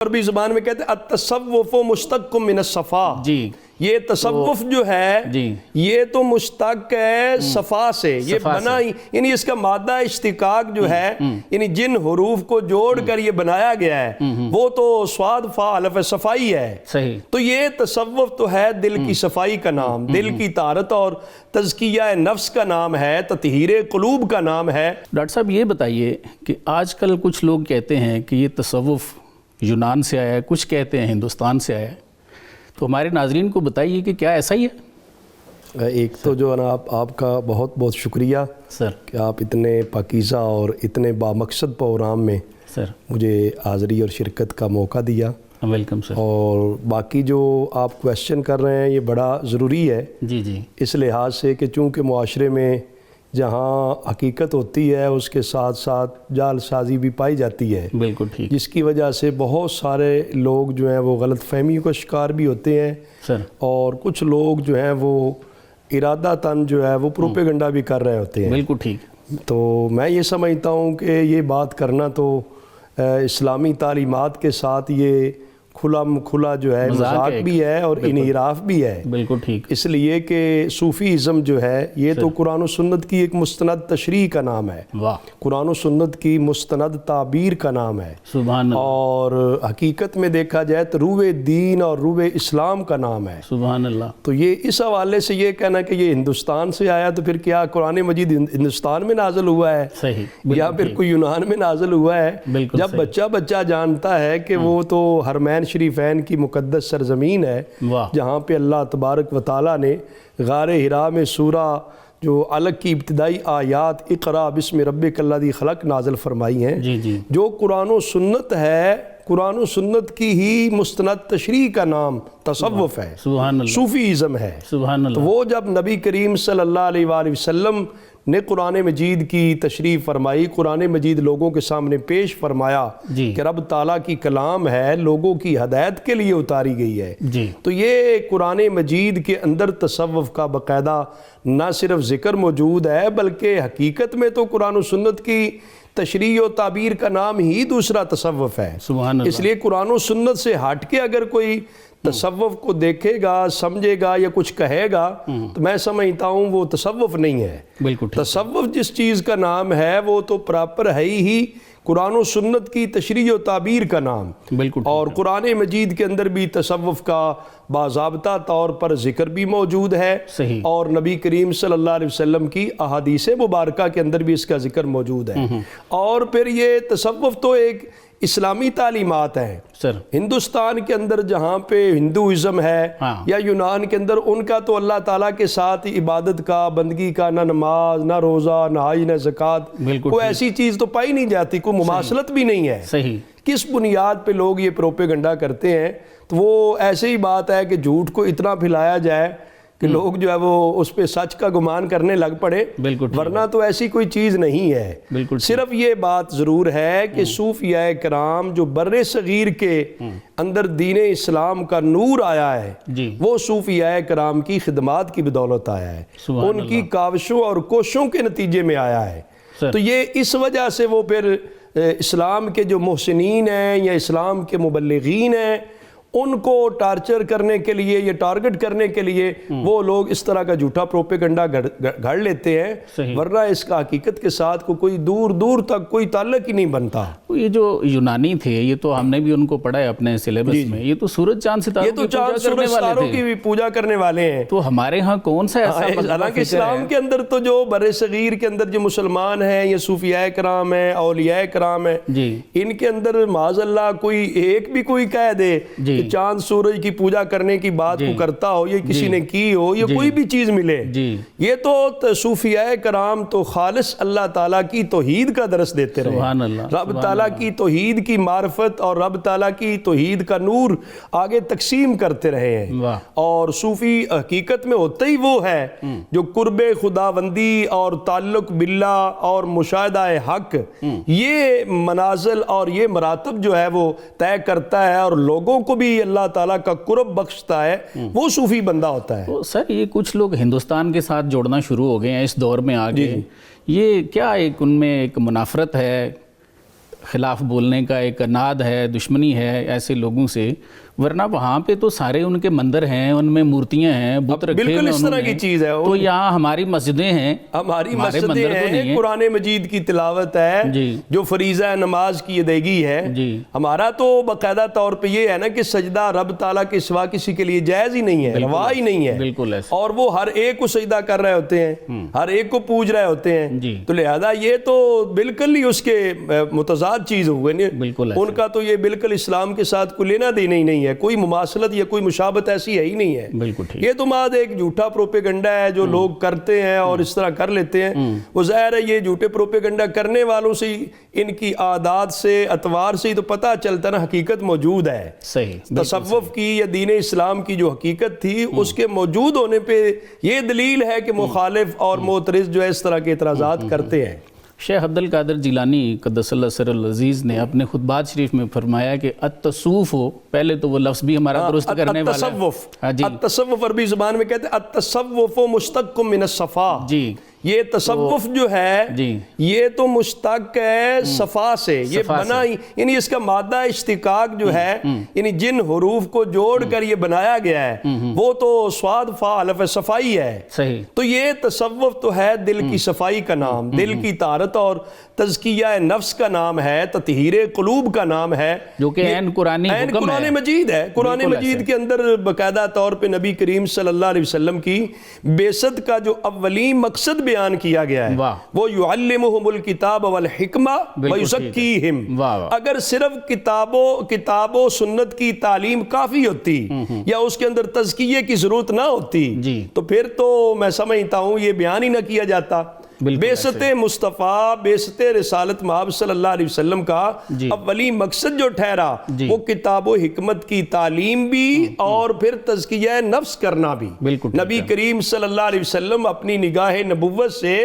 عربی زبان میں کہتے ہیں التصوف مشتق من الصفا. جی یہ تصوف جو ہے جی یہ تو مشتق ہے صفا سے، یہ صفا بنا ہی یعنی اس کا مادہ اشتقاق جو ہے یعنی جن حروف کو جوڑ کر یہ بنایا گیا ہے وہ تو صاد فا الف صفائی ہے. صحیح. تو یہ تصوف تو ہے دل کی صفائی کا نام، دل کی طہارت اور تزکیہ نفس کا نام ہے، تطہیر قلوب کا نام ہے. ڈاکٹر صاحب یہ بتائیے کہ آج کل کچھ لوگ کہتے ہیں کہ یہ تصوف یونان سے آیا ہے، کچھ کہتے ہیں ہندوستان سے آیا ہے، تو ہمارے ناظرین کو بتائیے کہ کیا ایسا ہی ہے؟ ایک تو جو ہے نا آپ کا بہت بہت شکریہ سر کہ آپ اتنے پاکیزہ اور اتنے بامقصد پروگرام میں سر مجھے حاضری اور شرکت کا موقع دیا. Welcome sir. اور باقی جو آپ کویسچن کر رہے ہیں یہ بڑا ضروری ہے جی جی اس لحاظ سے کہ چونکہ معاشرے میں جہاں حقیقت ہوتی ہے اس کے ساتھ ساتھ جعل سازی بھی پائی جاتی ہے، بالکل ٹھیک جس کی وجہ سے بہت سارے لوگ جو ہیں وہ غلط فہمیوں کا شکار بھی ہوتے ہیں سر. اور کچھ لوگ جو ہیں وہ ارادہ تن جو ہے وہ پروپیگنڈا بھی کر رہے ہوتے ہیں. بالکل ٹھیک. تو میں یہ سمجھتا ہوں کہ یہ بات کرنا تو اسلامی تعلیمات کے ساتھ یہ کھلا جو ہے مذاق بھی ہے اور انحراف بھی ہے. بالکل ٹھیک. اس لیے کہ صوفی ازم جو ہے یہ تو قرآن و سنت کی ایک مستند تشریح کا نام ہے، واہ. قرآن و سنت کی مستند تعبیر کا نام ہے، سبحان اللہ. اور حقیقت میں دیکھا جائے تو روح دین اور روح اسلام کا نام ہے. سبحان اللہ. تو یہ اس حوالے سے یہ کہنا کہ یہ ہندوستان سے آیا تو پھر کیا قرآن مجید ہندوستان میں نازل ہوا ہے صحیح. یا پھر کوئی یونان میں نازل ہوا ہے؟ بالکل جب بچہ جانتا ہے کہ وہ تو حرمین شریفین کی مقدس سرزمین ہے واہ. جہاں پہ اللہ تبارک و تعالیٰ نے غار حرا میں سورہ جو علق کی ابتدائی آیات اقرا بسم ربک الذی خلق نازل فرمائی ہیں، جی جی جو قرآن و سنت ہے، قرآن و سنت کی ہی مستند تشریح کا نام تصوف ہے، سبحان اللہ. صوفی ازم ہے. سبحان تو اللہ. وہ جب نبی کریم صلی اللہ علیہ وآلہ وسلم نے قرآن مجید کی تشریح فرمائی، قرآن مجید لوگوں کے سامنے پیش فرمایا جی کہ رب تعالیٰ کی کلام ہے، لوگوں کی ہدایت کے لیے اتاری گئی ہے. جی تو یہ قرآن مجید کے اندر تصوف کا باقاعدہ نہ صرف ذکر موجود ہے بلکہ حقیقت میں تو قرآن و سنت کی تشریح و تعبیر کا نام ہی دوسرا تصوف ہے. سبحان اللہ. اس لیے قرآن و سنت سے ہٹ کے اگر کوئی تصوف کو دیکھے گا، سمجھے گا یا کچھ کہے گا تو میں سمجھتا ہوں وہ تصوف نہیں ہے. بالکل ٹھیک. تصوف جس چیز کا نام ہے وہ تو پراپر ہے ہی قرآن و سنت کی تشریح و تعبیر کا نام. بالکل. اور قرآن مجید کے اندر بھی تصوف کا باضابطہ طور پر ذکر بھی موجود ہے، صحیح. اور نبی کریم صلی اللہ علیہ وسلم کی احادیث مبارکہ کے اندر بھی اس کا ذکر موجود ہے. اور پھر یہ تصوف تو ایک اسلامی تعلیمات ہیں. سر ہندوستان کے اندر جہاں پہ ہندوازم ہے یا یونان کے اندر، ان کا تو اللہ تعالیٰ کے ساتھ عبادت کا، بندگی کا، نہ نماز نہ روزہ نہ حج نہ زکوٰۃ، کوئی ایسی چیز تو پائی نہیں جاتی، کوئی مماثلت بھی نہیں ہے. صحیح. کس بنیاد پہ لوگ یہ پروپیگنڈا کرتے ہیں؟ تو وہ ایسے ہی بات ہے کہ جھوٹ کو اتنا پھیلایا جائے کہ لوگ جو ہے وہ اس پہ سچ کا گمان کرنے لگ پڑے، ورنہ تو ایسی کوئی چیز نہیں ہے. بالکل. صرف یہ بات ضرور ہے کہ صوفیاء کرام جو بر صغیر کے اندر دین اسلام کا نور آیا ہے جی وہ صوفیاء کرام کی خدمات کی بدولت آیا ہے، ان کی کاوشوں اور کوششوں کے نتیجے میں آیا ہے. تو یہ اس وجہ سے وہ پھر اسلام کے جو محسنین ہیں یا اسلام کے مبلغین ہیں ان کو ٹارچر کرنے کے لیے یا ٹارگٹ کرنے کے لیے وہ لوگ اس طرح کا جھوٹا پروپیگنڈا گھڑ لیتے ہیں، ورنہ اس کا حقیقت کے ساتھ کوئی دور دور تک کوئی تعلق ہی نہیں بنتا. یہ جو یونانی تھے یہ تو ہم نے بھی ان کو پڑھا ہے اپنے سلیبس میں، یہ تو سورج چاند ستاروں کی بھی پوجا کرنے والے ہیں. تو ہمارے ہاں کون سا ایسا؟ حالانکہ اسلام کے اندر تو جو بر صغیر کے اندر جو مسلمان ہیں یا صوفیاء کرام ہیں، اولیاء کرام ہیں، ان کے اندر معاذ اللہ کوئی ایک بھی کوئی کہہ دے چاند سورج کی پوجا کرنے کی بات کو کرتا ہو، یہ کسی نے کی ہو، یہ کوئی بھی چیز ملے، یہ تو صوفیاء کرام تو خالص اللہ تعالیٰ کی توحید کا درس دیتے رہے، رب تعالیٰ کی توحید کی معرفت اور رب تعالیٰ کی توحید کا نور آگے تقسیم کرتے رہے ہیں. اور صوفی حقیقت میں ہوتا ہی وہ ہے جو قرب خداوندی اور تعلق باللہ اور مشاہدہ حق یہ منازل اور یہ مراتب جو ہے وہ طے کرتا ہے اور لوگوں کو بھی اللہ تعالیٰ کا قرب بخشتا ہے، وہ صوفی بندہ ہوتا ہے. سر یہ کچھ لوگ ہندوستان کے ساتھ جوڑنا شروع ہو گئے ہیں اس دور میں آگے، یہ کیا ایک ان میں ایک منافرت ہے؟ خلاف بولنے کا ایک ناد ہے، دشمنی ہے ایسے لوگوں سے، ورنہ وہاں پہ تو سارے ان کے مندر ہیں، ان میں مورتیاں ہیں، بت رکھے بالکل اس طرح کی چیز ہے۔ تو یہاں ہماری مسجدیں ہیں، ہماری مسجدیں ہیں، قرآن مجید کی تلاوت ہے، جو فریضہ نماز کی ادائیگی ہے۔ ہمارا تو باقاعدہ طور پہ یہ ہے نا کہ سجدہ رب تعالیٰ کے سوا کسی کے لیے جائز ہی نہیں ہے، روا ہی نہیں ہے، بالکل، اور وہ ہر ایک کو سجدہ کر رہے ہوتے ہیں، ہر ایک کو پوج رہے ہوتے ہیں، تو لہذا یہ تو بالکل ہی اس کے متضاد چیز ہوئے، ان کا تو یہ بالکل اسلام کے ساتھ کوئی لینا دینا ہی نہیں ہے، کوئی مماثلت یا کوئی مشابہت ایسی ہے ہی نہیں ہے۔ یہ تو ماد ایک جھوٹا پروپیگنڈا ہے جو لوگ کرتے ہیں اور اس طرح کر لیتے ہیں۔ وہ ظاہر ہے یہ جھوٹے پروپیگنڈا کرنے والوں سے، ان کی عادات سے، اطوار سے تو پتہ چلتا نا حقیقت موجود ہے۔ صحیح، تصوف کی یا دین اسلام کی جو حقیقت تھی اس کے موجود ہونے پہ یہ دلیل ہے کہ مخالف اور معترض جو ہے اس طرح کے اعتراضات کرتے ہیں۔ شیخ عبد القادر جیلانی قدس اللہ سر العزیز نے اپنے خطبات شریف میں فرمایا کہ التصوف ہو، پہلے تو وہ لفظ بھی ہمارا درست کرنے والا ہے۔ التصوف، التصوف عربی زبان میں کہتے ہیں التصوف مشتق من الصفا۔ جی، یہ تصوف جو ہے یہ تو مشتق ہے صفا سے، یہ بنا ہی، یعنی اس کا مادہ اشتقاق جو ہے، یعنی جن حروف کو جوڑ کر یہ بنایا گیا ہے وہ تو صاد فا الف صفائی ہے۔ صحیح، تو یہ تصوف تو ہے دل کی صفائی کا نام، دل کی طہارت اور تزکیہ نفس کا نام ہے، تطہیر قلوب کا نام ہے، جو کہ عین قرآن مجید ہے۔ قرآن مجید کے اندر باقاعدہ طور پہ نبی کریم صلی اللہ علیہ وسلم کی بعثت کا جو اولین مقصد بیان کیا گیا ہے وہ یعلمہم الکتاب والحکمہ ویزکیہم۔ اگر صرف کتاب و سنت کی تعلیم کافی ہوتی یا اس کے اندر تزکیے کی ضرورت نہ ہوتی تو پھر تو میں سمجھتا ہوں یہ بیان ہی نہ کیا جاتا۔ بعثت مصطفیٰ، بعثت رسالت مآب صلی اللہ علیہ وسلم کا اولی مقصد جو ٹھہرا وہ کتاب و حکمت کی تعلیم بھی اور پھر تزکیہ نفس کرنا بھی۔ نبی کریم صلی اللہ علیہ وسلم اپنی نگاہ نبوت سے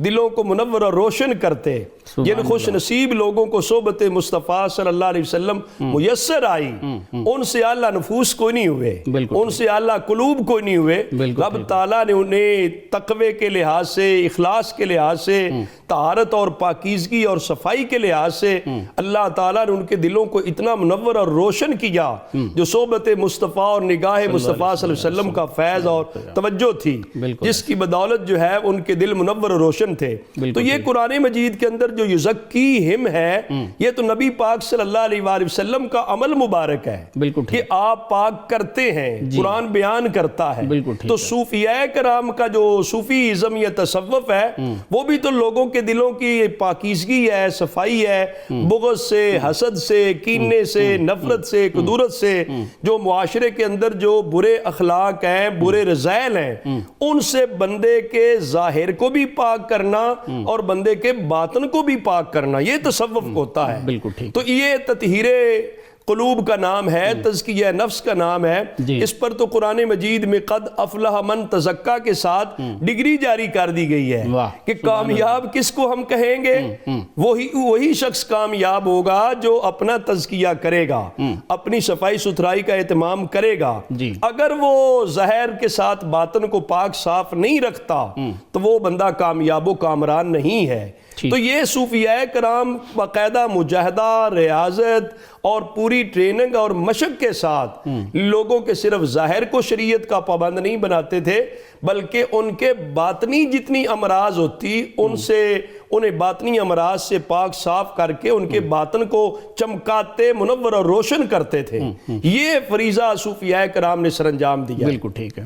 دلوں کو منور اور روشن کرتے، جن خوش نصیب لوگوں کو صحبت مصطفیٰ صلی اللہ علیہ وسلم میسر آئی ان سے اعلیٰ نفوس کوئی نہیں ہوئے، ان سے اعلیٰ قلوب کوئی نہیں ہوئے۔ رب تعالیٰ نے انہیں تقوی کے لحاظ سے، اخلاص کے لحاظ سے، طہارت اور پاکیزگی اور صفائی کے لحاظ سے اللہ تعالیٰ نے ان کے دلوں کو اتنا منور اور روشن کیا جو صحبت مصطفیٰ اور نگاہ مصطفیٰ صلی اللہ علیہ وسلم کا فیض اور توجہ تھی، جس کی بدولت جو ہے ان کے دل منور اور روشن تھے۔ تو یہ قرآن مجید کے اندر جو یزکیہم ہے یہ تو نبی پاک صلی اللہ علیہ وآلہ وسلم کا عمل مبارک ہے کہ آپ پاک کرتے ہیں، قرآن بیان کرتا ہے۔ تو صوفیاء کرام کا جو صوفی ازم یا تصوف ہے وہ بھی تو لوگوں کے دلوں کی پاکیزگی ہے، صفائی ہے، بغض سے، حسد سے، کینے سے، نفرت سے، کدورت سے، جو معاشرے کے اندر جو برے اخلاق ہیں، برے رذائل ہیں، ان سے بندے کے ظاہر کو بھی پاک کرنا اور بندے کے باطن کو بھی پاک کرنا، یہ تصوف ہوتا ہے۔ تو یہ تطہیر قلوب کا نام ہے، تزکیہ نفس کا نام ہے۔ اس پر تو قرآن مجید میں قد افلح من تزکا کے ساتھ ڈگری جاری کر دی گئی ہے کہ کامیاب کس کو ہم کہیں گے؟ وہی شخص کامیاب ہوگا جو اپنا تزکیہ کرے گا، اپنی صفائی ستھرائی کا اہتمام کرے گا۔ اگر وہ ظاہر کے ساتھ باطن کو پاک صاف نہیں رکھتا تو وہ بندہ کامیاب و کامران نہیں ہے۔ تو یہ صوفیاء کرام باقاعدہ مجاہدہ، ریاضت اور پوری ٹریننگ اور مشق کے ساتھ لوگوں کے صرف ظاہر کو شریعت کا پابند نہیں بناتے تھے بلکہ ان کے باطنی جتنی امراض ہوتی انہیں باطنی امراض سے پاک صاف کر کے ان کے باطن کو چمکاتے، منور اور روشن کرتے تھے۔ یہ فریضہ صوفیاء کرام نے سر انجام دیا۔ بالکل ٹھیک ہے۔